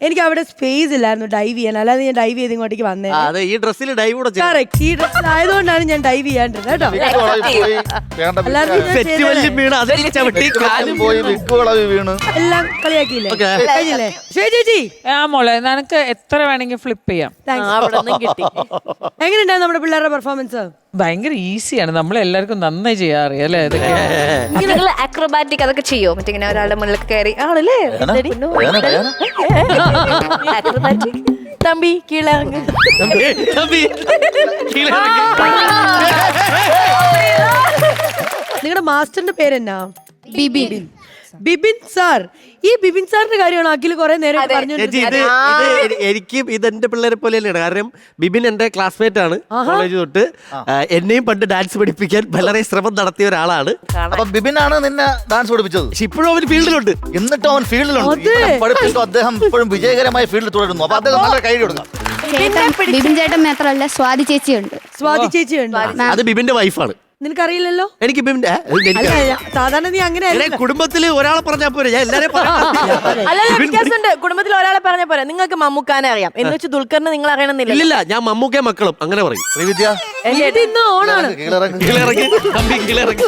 എനിക്ക് അവിടെ സ്പേസ് ഇല്ലായിരുന്നു ഡൈവ് ചെയ്യാൻ, അല്ലാതെ ഞാൻ ഡൈവ് ചെയ്ത് ഇങ്ങോട്ടേക്ക് വന്നേ. അതെ, ഈ ഡ്രസ്സിൽ ഡൈവ് കൂടെ ചെയ്യണം. കറക്റ്റ്, ഈ ഡ്രസ്സിൽ ആയതുകൊണ്ടാണ് ഞാൻ ഡൈവ് ചെയ്യാണ്ടിരുന്നത് കേട്ടോ. അല്ലാതെ ഞാൻ ഫെസ്റ്റിവലിൽ വീണ് അതിൽ ചവിട്ടി കാലും പോയി വിക്കുകളവി വീണ് എല്ലാം കളിയാക്കിയില്ലേ? Okay. കഴിഞ്ഞില്ലേ? ശരി ചേച്ചി, മോളെ നിനക്ക് എത്ര വേണമെങ്കിൽ ഫ്ലിപ്പ് ചെയ്യാം. കിട്ടി. എങ്ങനെയുണ്ടായിരുന്നു നമ്മുടെ പിള്ളേരുടെ പെർഫോമൻസ്? ഭയങ്കര ഈസിയാണ്, നമ്മളെല്ലാവർക്കും നന്നായി ചെയ്യാറിയാം അല്ലേ ഇതൊക്കെ. നിങ്ങൾ അക്രോബാറ്റിക് അതൊക്കെ ചെയ്യോ? മറ്റേ ഇങ്ങനെ ഒരാളുടെ മുന്നിൽ കയറി ആണല്ലേ അക്രോബാറ്റിക്. തമ്പി കീഴിറങ്ങ്. നിങ്ങളുടെ മാസ്റ്ററിന്റെ പേരെന്നാ? ബിബിൻ. ബിബിൻ സാർ. ഈ ബിബിൻ സാറിന്റെ കാര്യമാണ് അഖിൽ കുറെ നേരം പറഞ്ഞു. ചേച്ചി എനിക്കും ഇതെന്റെ പിള്ളേരെ പോലെയല്ലേ, കാരണം ബിബിൻ എന്റെ ക്ലാസ്മേറ്റ് ആണ് കോളേജ് തൊട്ട്. എന്നെയും പണ്ട് ഡാൻസ് പഠിപ്പിക്കാൻ വളരെ ശ്രമം നടത്തിയ ഒരാളാണ്. അപ്പൊ ബിബിനാണ് നിന്നെ ഡാൻസ് പഠിപ്പിച്ചത്. പക്ഷെ ഇപ്പോഴും അവൻ ഫീൽഡിലുണ്ട്. എന്നിട്ടും അവൻ ഫീൽഡിലുണ്ട്. പഠിപ്പിച്ചു അദ്ദേഹം ഇപ്പോഴും വിജയകരമായി ഫീൽഡിൽ തുടരുന്നു. അപ്പൊ അദ്ദേഹം നല്ല കൈ കൊടുക്കാം. ബിബിൻ ചേട്ടൻ മാത്രമല്ല സ്വാതി ചേച്ചിയുണ്ട്. സ്വാതി ചേച്ചിയുണ്ട്. അത് ബിബിന്റെ വൈഫാണ്. നിനക്കറിയില്ലല്ലോ? എനിക്ക് ബിബിന്റെ സാധാരണ നീ അങ്ങനെ കുടുംബത്തില് ഒരാളെ പറഞ്ഞാ പോരെ, ഞാൻ എല്ലാരെയും അല്ലല്ല, വ്യത്യാസമുണ്ട്. കുടുംബത്തിൽ ഒരാളെ പറഞ്ഞ പോലെ നിങ്ങൾക്ക് മമ്മൂക്കാനെ അറിയാം, എന്ന് വെച്ച് ദുൽഖറിനെ നിങ്ങൾ അറിയണമെന്നില്ല. ഇല്ല, ഞാൻ മമ്മൂക്കേ മക്കളും അങ്ങനെ പറയും. ശ്രീവിദ്യ ഇന്ന് ഓണാണ്. കീഴിറങ്ങി കീഴിറങ്ങി തമ്പി കീഴിറങ്ങി.